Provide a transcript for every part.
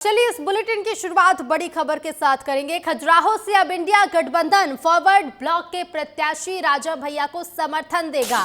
चलिए इस बुलेटिन की शुरुआत बड़ी खबर के साथ करेंगे। खजुराहो से अब इंडिया गठबंधन फॉरवर्ड ब्लॉक के प्रत्याशी राजा भैया को समर्थन देगा।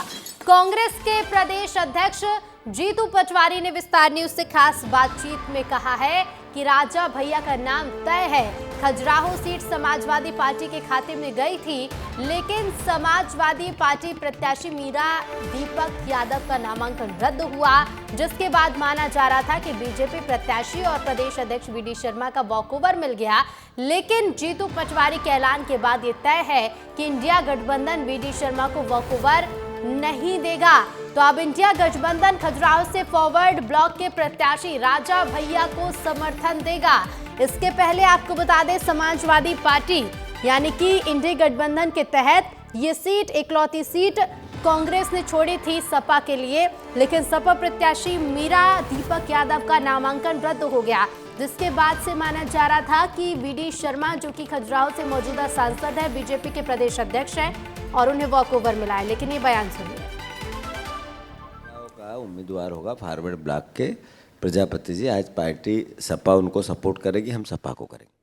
कांग्रेस के प्रदेश अध्यक्ष जीतू पटवारी ने विस्तार न्यूज से खास बातचीत में कहा है कि राजा भैया का नाम तय है। खजुराहो सीट समाजवादी पार्टी के खाते में गई थी, लेकिन समाजवादी पार्टी प्रत्याशी मीरा दीपक यादव का नामांकन रद्द हुआ, जिसके बाद माना जा रहा था कि बीजेपी प्रत्याशी और प्रदेश अध्यक्ष वीडी शर्मा का वॉकओवर मिल गया। लेकिन जीतू पटवारी के ऐलान के बाद ये तय है कि इंडिया गठबंधन वीडी शर्मा को वॉकओवर नहीं देगा। तो अब इंडिया गठबंधन खजुराहो से फॉरवर्ड ब्लॉक के प्रत्याशी राजा भैया को समर्थन देगा। इसके पहले आपको बता दें, समाजवादी पार्टी यानी कि इंडिया गठबंधन के तहत ये सीट इकलौती सीट कांग्रेस ने छोड़ी थी सपा के लिए, लेकिन सपा प्रत्याशी मीरा दीपक यादव का नामांकन रद्द हो गया, जिसके बाद से माना जा रहा था कि वीडी शर्मा, जो कि खजुराहो से मौजूदा सांसद है, बीजेपी के प्रदेश अध्यक्ष हैं और उन्हें वॉकओवर मिला है। लेकिन ये बयान सुनिए। का उम्मीदवार होगा फॉरवर्ड ब्लॉक के प्रजापति जी। आज पार्टी सपा उनको सपोर्ट करेगी, हम सपा को करेंगे।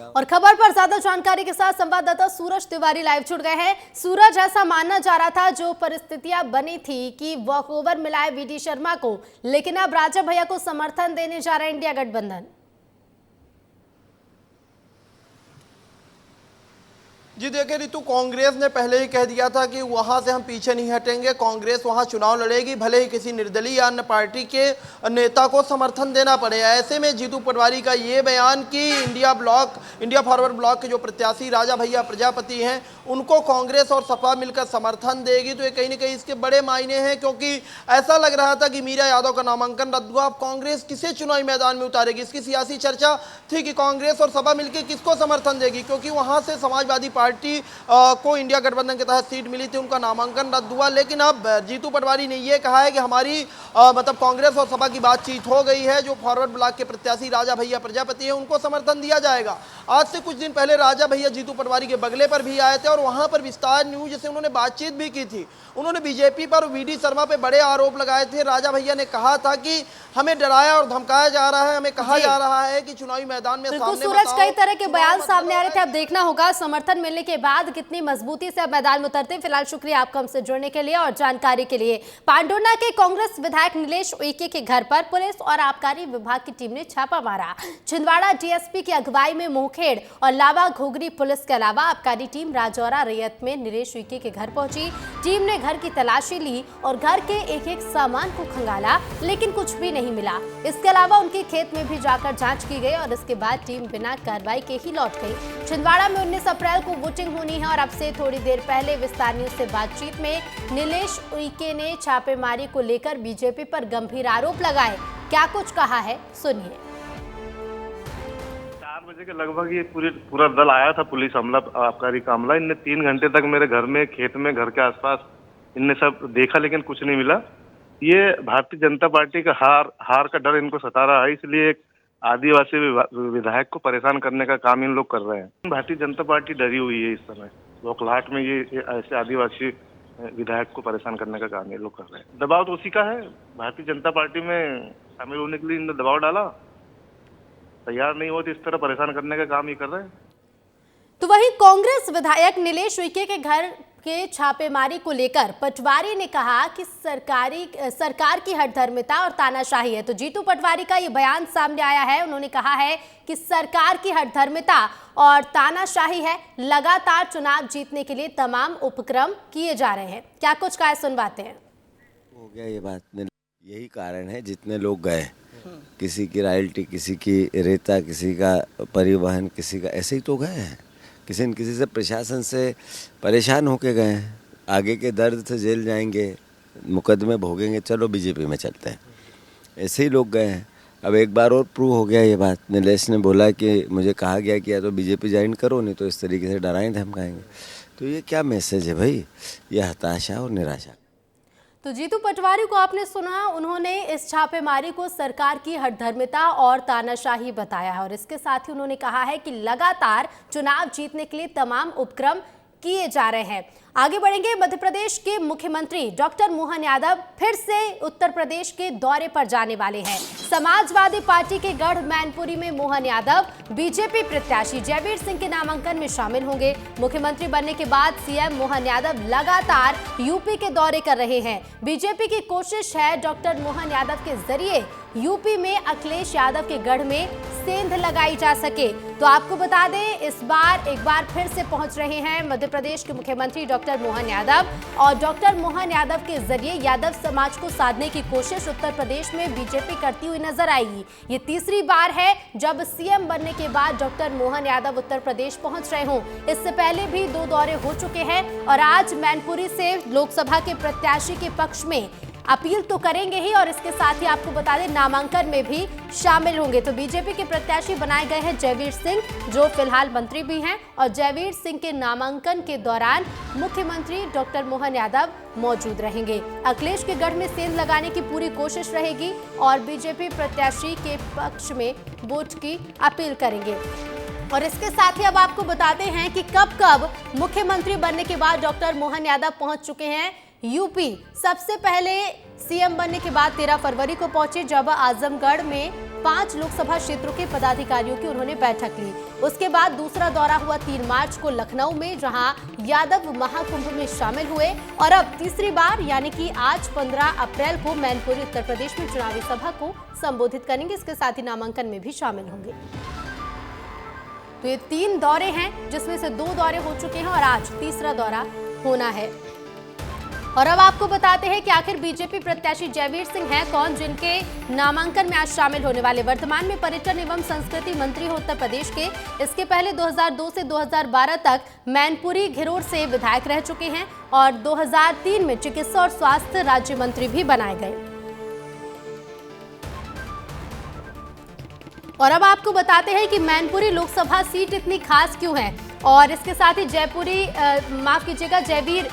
और खबर पर ज्यादा जानकारी के साथ संवाददाता सूरज तिवारी लाइव जुड़ गए हैं। सूरज, ऐसा मानना जा रहा था, जो परिस्थितियां बनी थी कि वॉकओवर मिला है वीडी शर्मा को, लेकिन अब राजा भैया को समर्थन देने जा रहा है इंडिया गठबंधन। जी देखिए रितु, कांग्रेस ने पहले ही कह दिया था कि वहां से हम पीछे नहीं हटेंगे। कांग्रेस वहां चुनाव लड़ेगी, भले ही किसी निर्दलीय या अन्य पार्टी के नेता को समर्थन देना पड़े। ऐसे में जीतू पटवारी का ये बयान कि इंडिया फॉरवर्ड ब्लॉक के जो प्रत्याशी राजा भैया प्रजापति हैं, उनको कांग्रेस और सपा मिलकर समर्थन देगी, तो ये कहीं ना कहीं इसके बड़े मायने हैं। क्योंकि ऐसा लग रहा था कि मीरा यादव का नामांकन रद्द हुआ, अब कांग्रेस किसे चुनावी मैदान में उतारेगी, इसकी सियासी चर्चा थी कि कांग्रेस और सपा मिलकर किसको समर्थन देगी, क्योंकि वहां से समाजवादी पार्टी को इंडिया गठबंधन के तहत सीट मिली थी, उनका नामांकन रद्द हुआ। लेकिन अब जीतू पटवारी ने यह कहा है कि हमारी मतलब कांग्रेस और सपा की बातचीत हो गई है, जो फॉरवर्ड ब्लॉक के प्रत्याशी राजा भैया प्रजापति है उनको समर्थन दिया जाएगा। आज से कुछ दिन पहले राजा भैया जीतू पटवारी के बगले पर भी आए थे और वहां पर विस्तार न्यूज से उन्होंने बातचीत भी की थी। उन्होंने बीजेपी पर वीडी शर्मा पे बड़े आरोप लगाए थे। राजा भैया ने कहा था कि हमें डराया और धमकाया जा रहा है, हमें कहा जा रहा है कि चुनावी मैदान में सामने सूरज, कई तरह के बयान सामने आ रहे थे। अब देखना होगा समर्थन मिलने के बाद कितनी मजबूती से अब मैदान में उतरते हैं। फिलहाल शुक्रिया आपका हमसे जुड़ने के लिए और जानकारी के लिए। पांडुर्ना के कांग्रेस विधायक नीलेश उइके के घर पर पुलिस और आबकारी विभाग की टीम ने छापा मारा। छिंदवाड़ा डीएसपी की अगुवाई में मोहखेड़ और लावा घोगरी पुलिस के अलावा आबकारी टीम राजौरा रैयत में नीलेश उइके के घर पहुंची। टीम ने घर की तलाशी ली और घर के एक एक सामान को खंगाला, लेकिन कुछ भी नहीं मिला। इसके अलावा उनके खेत में भी जाकर जांच की गई और इसके बाद टीम बिना कार्रवाई के ही लौट गई। छिंदवाड़ा में 19 अप्रैल को वोटिंग होनी है और अब से थोड़ी देर पहले विस्तार न्यूज से बातचीत में नीलेश उइके ने छापेमारी को लेकर बीजेपी पर गंभीर आरोप लगाए। क्या कुछ कहा है, सुनिए। 4 बजे के लगभग ये पूरा दल आया था, पुलिस अमला, आबकारी का अमला। इनने 3 घंटे तक मेरे घर में, खेत में, घर के आसपास इनने सब देखा, लेकिन कुछ नहीं मिला। ये भारतीय जनता पार्टी का हार का डर इनको सता रहा है, इसलिए एक आदिवासी विधायक को परेशान करने का काम इन लोग कर रहे हैं। भारतीय जनता पार्टी डरी हुई है इस समय। लोकलाट में ये ऐसे आदिवासी विधायक को परेशान करने का काम ये लोग कर रहे हैं। दबाव तो उसी का है, भारतीय जनता पार्टी में शामिल होने के लिए इन्होंने दबाव डाला, तैयार नहीं हो तो इस तरह परेशान करने का काम ये कर रहे हैं। तो वहीं कांग्रेस विधायक नीलेश उइके के घर के छापेमारी को लेकर पटवारी ने कहा कि सरकार की हठधर्मिता और तानाशाही है। तो जीतू पटवारी का ये बयान सामने आया है। उन्होंने कहा है कि सरकार की हठधर्मिता और तानाशाही है, लगातार चुनाव जीतने के लिए तमाम उपक्रम किए जा रहे हैं। क्या कुछ कहा, सुनवाते हैं। हो गया ये बात, यही कारण है जितने लोग गए, किसी की रॉयल्टी, किसी की रेता, किसी का परिवहन, किसी का ऐसे ही तो गए हैं। किसी न किसी से प्रशासन से परेशान होके गए हैं, आगे के दर्द से जेल जाएंगे, मुकदमे भोगेंगे, चलो बीजेपी में चलते हैं, ऐसे ही लोग गए हैं। अब एक बार और प्रूव हो गया ये बात। नीलेश ने बोला कि मुझे कहा गया कि या तो बीजेपी ज्वाइन करो, नहीं तो इस तरीके से डराएं धमकाएंगे। तो ये क्या मैसेज है भाई, ये हताशा और निराशा। तो जीतू पटवारी को आपने सुना, उन्होंने इस छापेमारी को सरकार की हठधर्मिता और तानाशाही बताया है और इसके साथ ही उन्होंने कहा है कि लगातार चुनाव जीतने के लिए तमाम उपक्रम किए जा रहे हैं। आगे बढ़ेंगे। मध्य प्रदेश के मुख्यमंत्री डॉक्टर मोहन यादव फिर से उत्तर प्रदेश के दौरे पर जाने वाले हैं। समाजवादी पार्टी के गढ़ मैनपुरी में मोहन यादव बीजेपी प्रत्याशी जयवीर सिंह के नामांकन में शामिल होंगे। मुख्यमंत्री बनने के बाद सीएम मोहन यादव लगातार यूपी के दौरे कर रहे हैं। बीजेपी की कोशिश है डॉक्टर मोहन यादव के जरिए यूपी में अखिलेश यादव के गढ़ में सेंध लगाई जा सके। तो आपको बता दें, इस बार एक बार फिर से पहुंच रहे हैं मध्य प्रदेश के मुख्यमंत्री डॉक्टर मोहन यादव, और डॉक्टर मोहन यादव के जरिए यादव समाज को साधने की कोशिश उत्तर प्रदेश में बीजेपी करती हुई नजर आएगी। ये तीसरी बार है जब सीएम बनने के बाद डॉक्टर मोहन यादव उत्तर प्रदेश पहुंच रहे हों। इससे पहले भी 2 दौरे हो चुके हैं और आज मैनपुरी से लोकसभा के प्रत्याशी के पक्ष में अपील तो करेंगे ही, और इसके साथ ही आपको बता दें नामांकन में भी शामिल होंगे। तो बीजेपी के प्रत्याशी बनाए गए हैं जयवीर सिंह, जो फिलहाल मंत्री भी हैं, और जयवीर सिंह के नामांकन के दौरान मुख्यमंत्री डॉक्टर मोहन यादव मौजूद रहेंगे। अखिलेश के गढ़ में सेंध लगाने की पूरी कोशिश रहेगी और बीजेपी प्रत्याशी के पक्ष में वोट की अपील करेंगे। और इसके साथ ही अब आपको बताते हैं कि कब मुख्यमंत्री बनने के बाद डॉक्टर मोहन यादव पहुंच चुके हैं यूपी। सबसे पहले सीएम बनने के बाद 13 फरवरी को पहुंचे, जब आजमगढ़ में 5 लोकसभा क्षेत्रों के पदाधिकारियों की उन्होंने बैठक ली। उसके बाद दूसरा दौरा हुआ 3 मार्च को लखनऊ में, जहां यादव महाकुंभ में शामिल हुए, और अब तीसरी बार यानी कि आज 15 अप्रैल को मैनपुरी उत्तर प्रदेश में चुनावी सभा को संबोधित करेंगे। इसके साथ ही नामांकन में भी शामिल होंगे। तो ये 3 दौरे हैं, जिसमें से 2 दौरे हो चुके हैं और आज तीसरा दौरा होना है। और अब आपको बताते हैं कि आखिर बीजेपी प्रत्याशी जयवीर सिंह हैं कौन, जिनके नामांकन में आज शामिल होने वाले। वर्तमान में पर्यटन एवं संस्कृति मंत्री हैं उत्तर प्रदेश के। इसके पहले 2002 से 2012 तक मैनपुरी घिरोर से विधायक रह चुके हैं और 2003 में चिकित्सा और स्वास्थ्य राज्य मंत्री भी बनाए गए। और अब आपको बताते हैं कि मैनपुरी लोकसभा सीट इतनी खास क्यों है, और इसके साथ ही जयवीर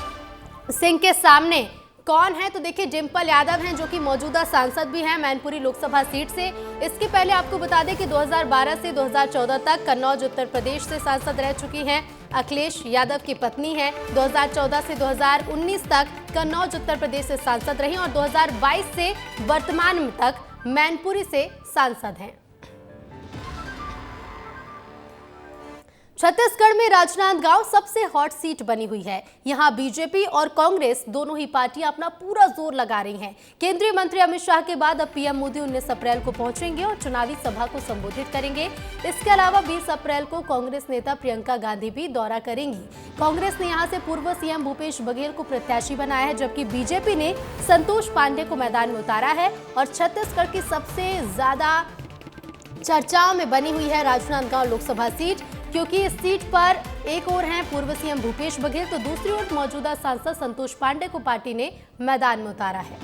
सिंह के सामने कौन है। तो देखिए, डिम्पल यादव हैं, जो कि मौजूदा सांसद भी हैं मैनपुरी लोकसभा सीट से। इसके पहले आपको बता दें कि 2012 से 2014 तक कन्नौज उत्तर प्रदेश से सांसद रह चुकी हैं। अखिलेश यादव की पत्नी हैं। 2014 से 2019 तक कन्नौज उत्तर प्रदेश से सांसद रही और 2022 से वर्तमान में तक मैनपुरी से सांसद हैं। छत्तीसगढ़ में राजनांदगांव सबसे हॉट सीट बनी हुई है। यहां बीजेपी और कांग्रेस दोनों ही पार्टियां अपना पूरा जोर लगा रही हैं। केंद्रीय मंत्री अमित शाह के बाद अब पीएम मोदी 19 अप्रैल को पहुंचेंगे और चुनावी सभा को संबोधित करेंगे। इसके अलावा 20 अप्रैल को कांग्रेस नेता प्रियंका गांधी भी दौरा करेंगी। कांग्रेस ने यहां से पूर्व सीएम भूपेश बघेल को प्रत्याशी बनाया है, जबकि बीजेपी ने संतोष पांडे को मैदान में उतारा है। और छत्तीसगढ़ की सबसे ज्यादा चर्चाओं में बनी हुई है राजनांदगांव लोकसभा सीट, क्योंकि इस सीट पर एक ओर हैं पूर्व सीएम भूपेश बघेल, तो दूसरी ओर मौजूदा सांसद संतोष पांडे को पार्टी ने मैदान में उतारा है।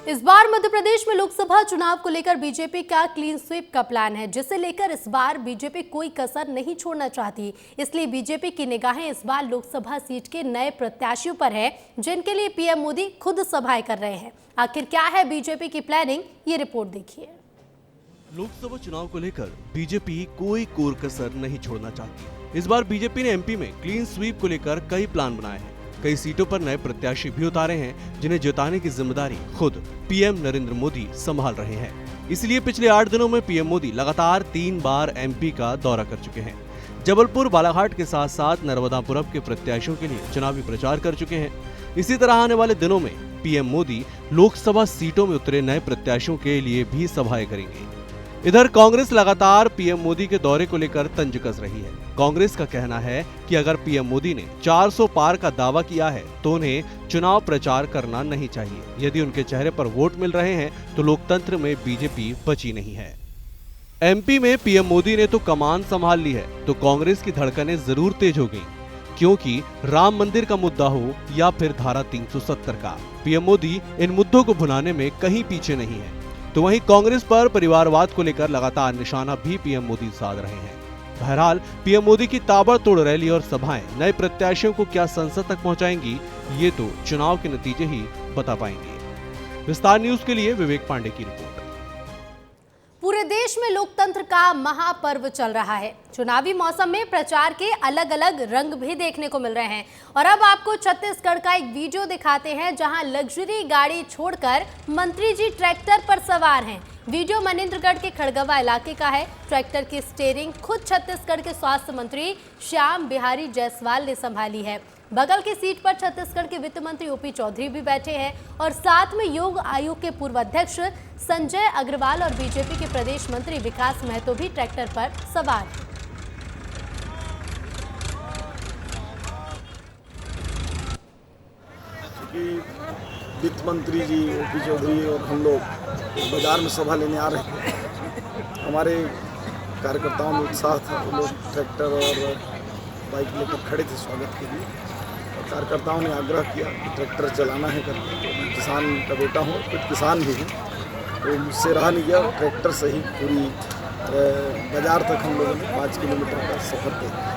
इस बार मध्य प्रदेश में लोकसभा चुनाव को लेकर बीजेपी का क्लीन स्वीप का प्लान है, जिसे लेकर इस बार बीजेपी कोई कसर नहीं छोड़ना चाहती। इसलिए बीजेपी की निगाहें इस बार लोकसभा सीट के नए प्रत्याशियों पर है, जिनके लिए पीएम मोदी खुद सभाएं कर रहे हैं। आखिर क्या है बीजेपी की प्लानिंग, ये रिपोर्ट देखिए। लोकसभा चुनाव को लेकर बीजेपी कोई कोर कसर नहीं छोड़ना चाहती। इस बार बीजेपी ने एमपी में क्लीन स्वीप को लेकर कई प्लान बनाए हैं। कई सीटों पर नए प्रत्याशी भी उतारे हैं, जिन्हें जिताने की जिम्मेदारी खुद पीएम नरेंद्र मोदी संभाल रहे हैं। इसलिए पिछले 8 दिनों में पीएम मोदी लगातार 3 बार एमपी का दौरा कर चुके हैं। जबलपुर, बालाघाट के साथ साथ नर्मदापुरम के प्रत्याशियों के लिए चुनावी प्रचार कर चुके हैं। इसी तरह आने वाले दिनों में पीएम मोदी लोकसभा सीटों में उतरे नए प्रत्याशियों के लिए भी सभाएं करेंगे। इधर कांग्रेस लगातार पीएम मोदी के दौरे को लेकर तंज कस रही है। कांग्रेस का कहना है कि अगर पीएम मोदी ने 400 पार का दावा किया है तो उन्हें चुनाव प्रचार करना नहीं चाहिए। यदि उनके चेहरे पर वोट मिल रहे हैं तो लोकतंत्र में बीजेपी बची नहीं है। एमपी में पीएम मोदी ने तो कमान संभाल ली है, तो कांग्रेस की धड़कनें जरूर तेज हो गई, क्योंकि राम मंदिर का मुद्दा हो या फिर धारा 370 का, पीएम मोदी इन मुद्दों को भुनाने में कहीं पीछे नहीं है। तो वहीं कांग्रेस पर परिवारवाद को लेकर लगातार निशाना भी पीएम मोदी साध रहे हैं। बहरहाल पीएम मोदी की ताबड़तोड़ रैली और सभाएं नए प्रत्याशियों को क्या संसद तक पहुंचाएंगी, ये तो चुनाव के नतीजे ही बता पाएंगे। विस्तार न्यूज के लिए विवेक पांडे की रिपोर्ट। पूरे देश प्रदेश में लोकतंत्र का महापर्व चल रहा है। चुनावी मौसम में प्रचार के अलग अलग रंग भी देखने को मिल रहे हैं और अब आपको छत्तीसगढ़ का एक वीडियो दिखाते हैं जहां लग्जरी गाड़ी छोड़कर मंत्री जी ट्रैक्टर पर सवार हैं। वीडियो मनेंद्रगढ़ के खड़गवा इलाके का है। ट्रैक्टर की स्टीयरिंग खुद छत्तीसगढ़ के स्वास्थ्य मंत्री श्याम बिहारी जायसवाल ने संभाली है। बगल की सीट पर छत्तीसगढ़ के वित्त मंत्री ओपी चौधरी भी बैठे हैं और साथ में योग आयोग के पूर्व अध्यक्ष संजय अग्रवाल और बीजेपी के प्रदेश मंत्री विकास महतो भी ट्रैक्टर पर सवार हैं। वित्त मंत्री जी ओपी चौधरी और हम लोग बाजार में सभा लेने आ रहे थे। हमारे कार्यकर्ताओं में उत्साह था, वो लोग ट्रैक्टर और बाइक लेकर खड़े थे स्वागत के लिए और कार्यकर्ताओं ने आग्रह किया कि ट्रैक्टर चलाना है करके। तो मैं किसान का बेटा हूँ, खुद किसान भी हूँ, तो मुझसे रहा नहीं गया। ट्रैक्टर से ही पूरी बाजार तक हम लोगों ने 5 किलोमीटर का सफर किया।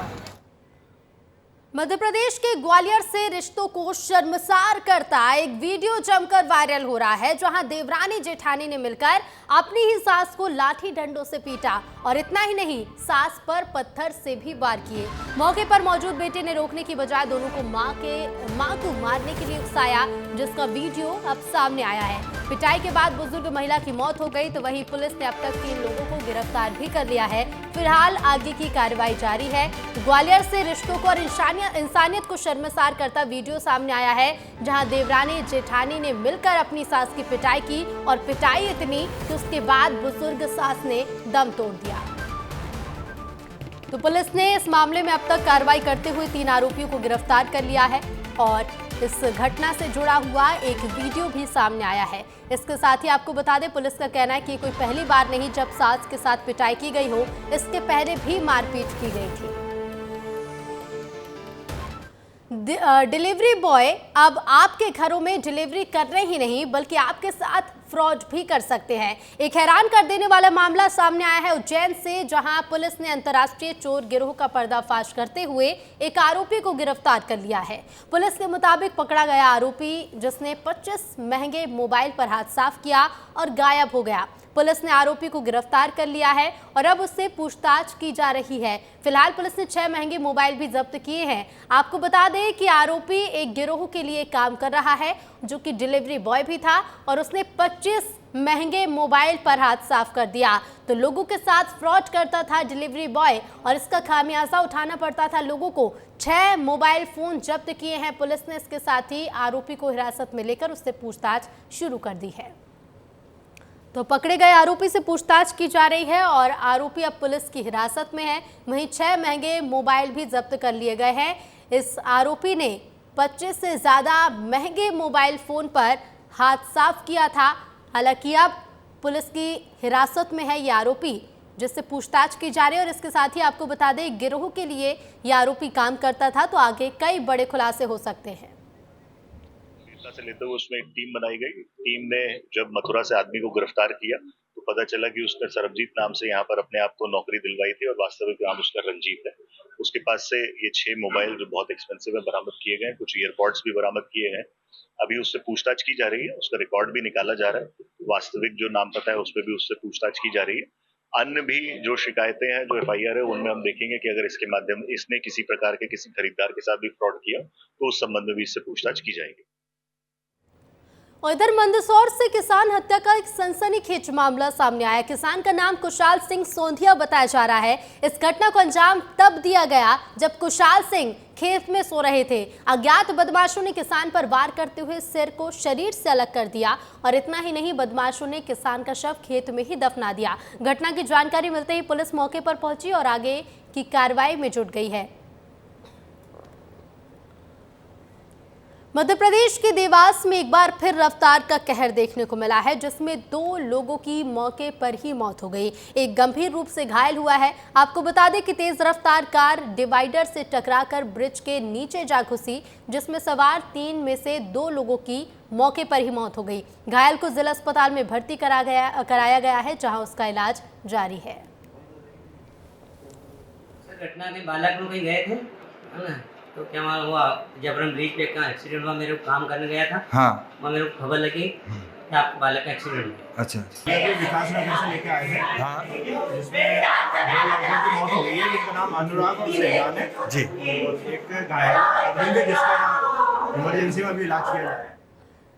मध्य प्रदेश के ग्वालियर से रिश्तों को शर्मसार करता एक वीडियो जमकर वायरल हो रहा है जहां देवरानी जेठानी ने मिलकर अपनी ही सास को लाठी डंडों से पीटा और इतना ही नहीं, सास पर पत्थर से भी वार किए। मौके पर मौजूद बेटे ने रोकने की बजाय दोनों को मां को मारने के लिए उकसाया, जिसका वीडियो अब सामने आया है। पिटाई के बाद बुजुर्ग महिला की मौत हो गई, तो वहीं पुलिस ने अब तक 3 लोगों को गिरफ्तार भी कर लिया है। फिलहाल आगे की कार्रवाई जारी है। ग्वालियर से रिश्तों को और इंसानियत को शर्मसार करता वीडियो सामने आया है जहां देवरानी जेठानी ने मिलकर अपनी सास की पिटाई की और पिटाई इतनी कि उसके बाद बुजुर्ग सास ने दम तोड़ दिया। तो पुलिस ने इस मामले में अब तक कार्रवाई करते हुए 3 आरोपियों को गिरफ्तार कर लिया है और इस घटना से जुड़ा हुआ एक वीडियो भी सामने आया है। इसके साथ ही आपको बता दें, पुलिस का कहना है कि कोई पहली बार नहीं जब सास के साथ पिटाई की गई हो, इसके पहले भी मारपीट की गई थी। डिलीवरी बॉय अब आपके घरों में डिलीवरी करने ही नहीं बल्कि आपके साथ फ्रॉड भी कर सकते हैं। एक हैरान कर देने वाला मामला सामने आया है उज्जैन से, जहां पुलिस ने अंतर्राष्ट्रीय चोर गिरोह का पर्दाफाश करते हुए एक आरोपी को गिरफ्तार कर लिया है। पुलिस के मुताबिक पकड़ा गया आरोपी, जिसने 25 महंगे मोबाइल पर हाथ साफ किया और गायब हो गया। पुलिस ने आरोपी को गिरफ्तार कर लिया है और अब उससे पूछताछ की जा रही है। फिलहाल पुलिस ने 6 महंगे मोबाइल भी जब्त किए हैं। आपको बता दें कि आरोपी एक गिरोह के लिए काम कर रहा है जो कि डिलीवरी बॉय भी था और उसने 25 महंगे मोबाइल पर हाथ साफ कर दिया। तो लोगों के साथ फ्रॉड करता था डिलीवरी बॉय और इसका खामियाजा उठाना पड़ता था लोगों को। 6 मोबाइल फोन जब्त किए हैं पुलिस ने। इसके साथ ही आरोपी को हिरासत में लेकर उससे पूछताछ शुरू कर दी है। तो पकड़े गए आरोपी से पूछताछ की जा रही है और आरोपी अब पुलिस की हिरासत में है। वहीं 6 महंगे मोबाइल भी जब्त कर लिए गए हैं। इस आरोपी ने 25 से ज़्यादा महंगे मोबाइल फ़ोन पर हाथ साफ किया था। हालांकि अब पुलिस की हिरासत में है ये आरोपी, जिससे पूछताछ की जा रही है। और इसके साथ ही आपको बता दें, गिरोह के लिए ये आरोपी काम करता था, तो आगे कई बड़े खुलासे हो सकते हैं। से लेते हुए उसमें एक टीम बनाई गई। टीम ने जब मथुरा से आदमी को गिरफ्तार किया तो पता चला कि उसने सरबजीत नाम से यहाँ पर अपने आप को नौकरी दिलवाई थी और वास्तविक नाम उसका रंजीत है। उसके पास से ये 6 मोबाइल जो बहुत एक्सपेंसिव है बरामद किए गए। कुछ ईयरपॉड्स भी बरामद किए गए। अभी उससे पूछताछ की जा रही है, उसका रिकॉर्ड भी निकाला जा रहा है। वास्तविक जो नाम पता है उस पर भी उससे पूछताछ की जा रही है। अन्य भी जो शिकायतें हैं, जो FIR है, उनमें हम देखेंगे कि अगर इसके माध्यम इसने किसी प्रकार के किसी खरीदार के साथ भी फ्रॉड किया तो उस संबंध में भी इससे पूछताछ की जाएगी। और इधर मंदसौर से किसान हत्या का एक सनसनीखेज मामला सामने आया। किसान का नाम कुशाल सिंह सोंधिया बताया जा रहा है। इस घटना को अंजाम तब दिया गया जब कुशाल सिंह खेत में सो रहे थे। अज्ञात बदमाशों ने किसान पर वार करते हुए सिर को शरीर से अलग कर दिया और इतना ही नहीं, बदमाशों ने किसान का शव खेत में ही दफना दिया। घटना की जानकारी मिलते ही पुलिस मौके पर पहुंची और आगे की कार्रवाई में जुट गई है। मध्य प्रदेश के देवास में एक बार फिर रफ्तार का कहर देखने को मिला है, जिसमें 2 लोगों की मौके पर ही मौत हो गई। एक गंभीर रूप से घायल हुआ है। आपको बता दें कि तेज रफ्तार कार डिवाइडर से टकराकर ब्रिज के नीचे जा घुसी, जिसमें सवार 3 में से 2 लोगों की मौके पर ही मौत हो गई। घायल को जिला अस्पताल में भर्ती कराया गया है, जहां उसका इलाज जारी है। घटना के बालक लोग कहीं गए थे ना, तो क्या हुआ, जबरन ब्रिज पे का एक्सीडेंट हुआ। मेरे को काम करने गया था। हाँ। वहाँ मेरे को खबर लगी कि आपके बालक का एक्सीडेंट हो गया। अच्छा, ये अभी विकास नगर से लेके आए थे। हाँ, जिसमें 2 लड़कों की मौत हो गई है, जिनका नाम अनुराग और श्रेयान है जी, और एक घायल अरविंद है, जिसका इमरजेंसी में अभी इलाज किया जा रहा है।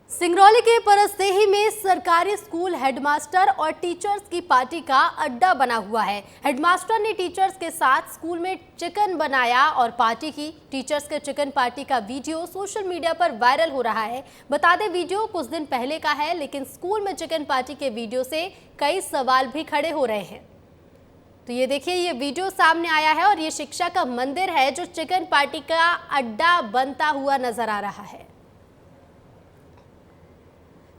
सिंगरौली के परसदेही में सरकारी स्कूल हेडमास्टर और टीचर्स की पार्टी का अड्डा बना हुआ है। हेडमास्टर ने टीचर्स के साथ स्कूल में चिकन बनाया और पार्टी की। टीचर्स के चिकन पार्टी का वीडियो सोशल मीडिया पर वायरल हो रहा है। बता दें, वीडियो कुछ दिन पहले का है, लेकिन स्कूल में चिकन पार्टी के वीडियो से कई सवाल भी खड़े हो रहे हैं। तो ये देखिए, ये वीडियो सामने आया है और ये शिक्षा का मंदिर है जो चिकन पार्टी का अड्डा बनता हुआ नजर आ रहा है।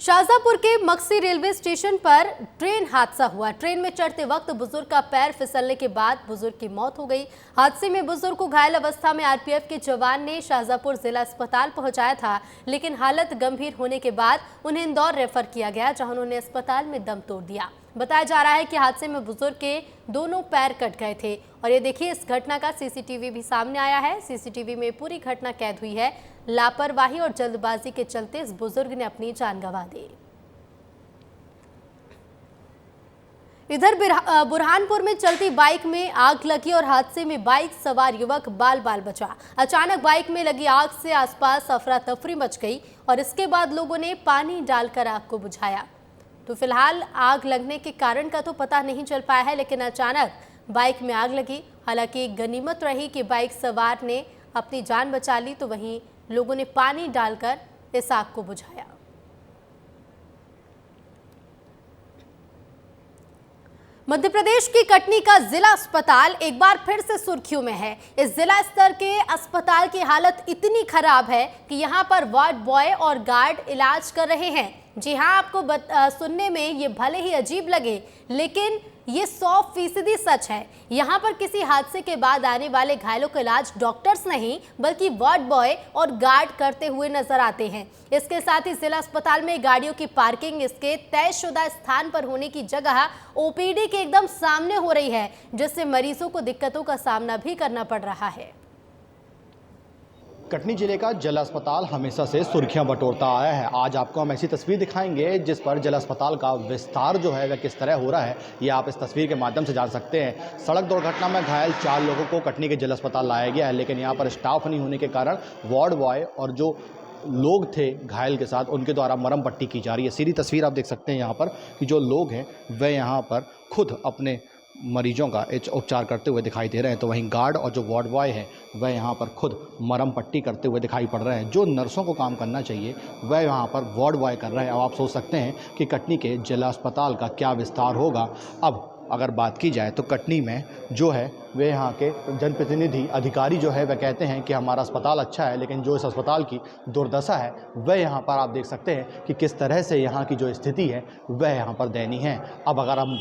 शाहजहांपुर के मक्सी रेलवे स्टेशन पर ट्रेन हादसा हुआ। ट्रेन में चढ़ते वक्त बुजुर्ग का पैर फिसलने के बाद बुजुर्ग की मौत हो गई। हादसे में बुजुर्ग को घायल अवस्था में आरपीएफ के जवान ने शाहजहांपुर जिला अस्पताल पहुंचाया था, लेकिन हालत गंभीर होने के बाद उन्हें इंदौर रेफर किया गया, जहां उन्होंने अस्पताल में दम तोड़ दिया। बताया जा रहा है कि हादसे में बुजुर्ग के दोनों पैर कट गए थे। और ये देखिए, इस घटना का सीसीटीवी भी सामने आया है। सीसीटीवी में पूरी घटना कैद हुई है। लापरवाही और जल्दबाजी के चलते इस बुजुर्ग ने अपनी जान गंवा दी। इधर बुरहानपुर में चलती बाइक में आग लगी और हादसे में बाइक सवार युवक बाल बाल बचा। अचानक बाइक में लगी आग से आसपास अफरा तफरी मच गई और इसके बाद लोगों ने पानी डालकर आग को बुझाया। तो फिलहाल आग लगने के कारण का तो पता नहीं चल पाया है, लेकिन अचानक बाइक में आग लगी। हालांकि गनीमत रही कि बाइक सवार ने अपनी जान बचा ली, तो वहीं लोगों ने पानी डालकर इस आग को बुझाया। मध्य प्रदेश की कटनी का जिला अस्पताल एक बार फिर से सुर्खियों में है। इस जिला स्तर के अस्पताल की हालत इतनी खराब है कि यहां पर वार्ड बॉय और गार्ड इलाज कर रहे हैं। जी हां, आपको सुनने में ये भले ही अजीब लगे, लेकिन ये 100% सच है। यहाँ पर किसी हादसे के बाद आने वाले घायलों का इलाज डॉक्टर्स नहीं बल्कि वार्ड बॉय और गार्ड करते हुए नजर आते हैं। इसके साथ ही जिला अस्पताल में गाड़ियों की पार्किंग इसके तयशुदा स्थान पर होने की जगह ओपीडी के एकदम सामने हो रही है, जिससे मरीजों को दिक्कतों का सामना भी करना पड़ रहा है। कटनी जिले का जिला अस्पताल हमेशा से सुर्खियां बटोरता आया है। आज आपको हम ऐसी तस्वीर दिखाएंगे जिस पर जिला अस्पताल का विस्तार जो है वह किस तरह हो रहा है, ये आप इस तस्वीर के माध्यम से जान सकते हैं। सड़क दुर्घटना में घायल 4 लोगों को कटनी के जिला अस्पताल लाया गया है, लेकिन यहाँ पर स्टाफ नहीं होने के कारण वार्ड बॉय और जो लोग थे घायल के साथ, उनके द्वारा मरहम पट्टी की जा रही है। सीधी तस्वीर आप देख सकते हैं यहाँ पर कि जो लोग हैं वह यहाँ पर खुद अपने मरीजों का उपचार करते हुए दिखाई दे रहे हैं, तो वहीं गार्ड और जो वार्ड बॉय है वह यहाँ पर खुद मरहम पट्टी करते हुए दिखाई पड़ रहे हैं। जो नर्सों को काम करना चाहिए वह यहाँ पर वार्ड बॉय कर रहे हैं। अब आप सोच सकते हैं कि कटनी के जिला अस्पताल का क्या विस्तार होगा। अब अगर बात की जाए तो कटनी में जो है वे यहाँ के जनप्रतिनिधि अधिकारी जो है वह कहते हैं कि हमारा अस्पताल अच्छा है, लेकिन जो इस अस्पताल की दुर्दशा है वह यहाँ पर आप देख सकते हैं कि किस तरह से यहाँ की जो स्थिति है वह यहाँ पर दयनीय है। अब अगर हम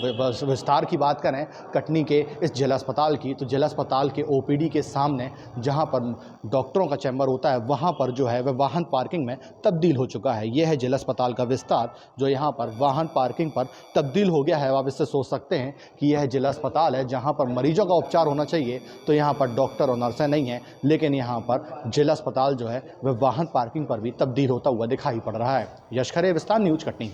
विस्तार की बात करें कटनी के इस जिला अस्पताल की, तो जिला अस्पताल के ओपीडी के सामने जहाँ पर डॉक्टरों का चैम्बर होता है वहाँ पर जो है वह वाहन पार्किंग में तब्दील हो चुका है। यह है जिला अस्पताल का विस्तार जो यहाँ पर वाहन पार्किंग पर तब्दील हो गया है। आप इससे सोच सकते हैं कि यह जिला अस्पताल है जहाँ पर मरीजों का उपचार होना चाहिए, तो यहाँ पर डॉक्टर और नर्सें नहीं हैं, लेकिन यहाँ पर जिला अस्पताल जो है वह वाहन पार्किंग पर भी तब्दील होता हुआ दिखाई पड़ रहा है। यश खरे, विस्तार न्यूज, कटनी।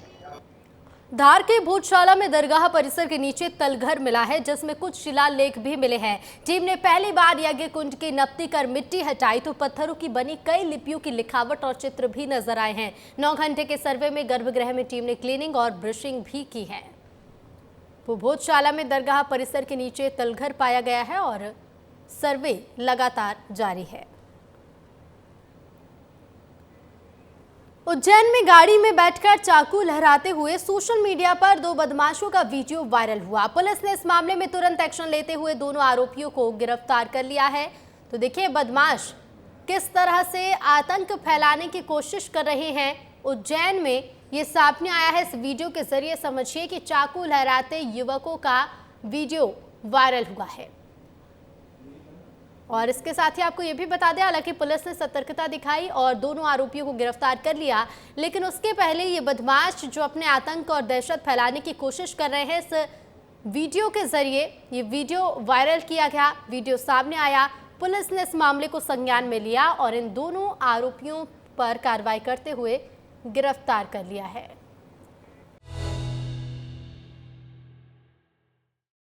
धार के भूतशाला में दरगाह परिसर के नीचे तलघर मिला है, जिसमें कुछ शिलालेख भी मिले हैं। टीम ने पहली बार यज्ञ कुंड की नपती कर मिट्टी हटाई तो पत्थरों की बनी कई लिपियों की लिखावट और चित्र भी नजर आए हैं। 9 घंटे के सर्वे में गर्भगृह में टीम ने क्लीनिंग और ब्रशिंग भी की है। भोजशाला में दरगाह परिसर के नीचे तलघर पाया गया है और सर्वे लगातार जारी है। उज्जैन में गाड़ी में बैठकर चाकू लहराते हुए सोशल मीडिया पर 2 बदमाशों का वीडियो वायरल हुआ। पुलिस ने इस मामले में तुरंत एक्शन लेते हुए दोनों आरोपियों को गिरफ्तार कर लिया है। तो देखिए बदमाश किस तरह से आतंक फैलाने की कोशिश कर रहे हैं। उज्जैन में ये सामने आया है। इस वीडियो के जरिए समझिए कि चाकू लहराते युवकों का वीडियो वायरल हुआ है। और इसके साथ ही आपको ये भी बता दें, हालांकि पुलिस ने सतर्कता दिखाई और दोनों आरोपियों को गिरफ्तार कर लिया, लेकिन उसके पहले ये बदमाश जो अपने आतंक और दहशत फैलाने की कोशिश कर रहे हैं, इस वीडियो के जरिए ये वीडियो वायरल किया गया, वीडियो सामने आया। पुलिस ने इस मामले को संज्ञान में लिया और इन दोनों आरोपियों पर कार्रवाई करते हुए गिरफ्तार कर लिया है।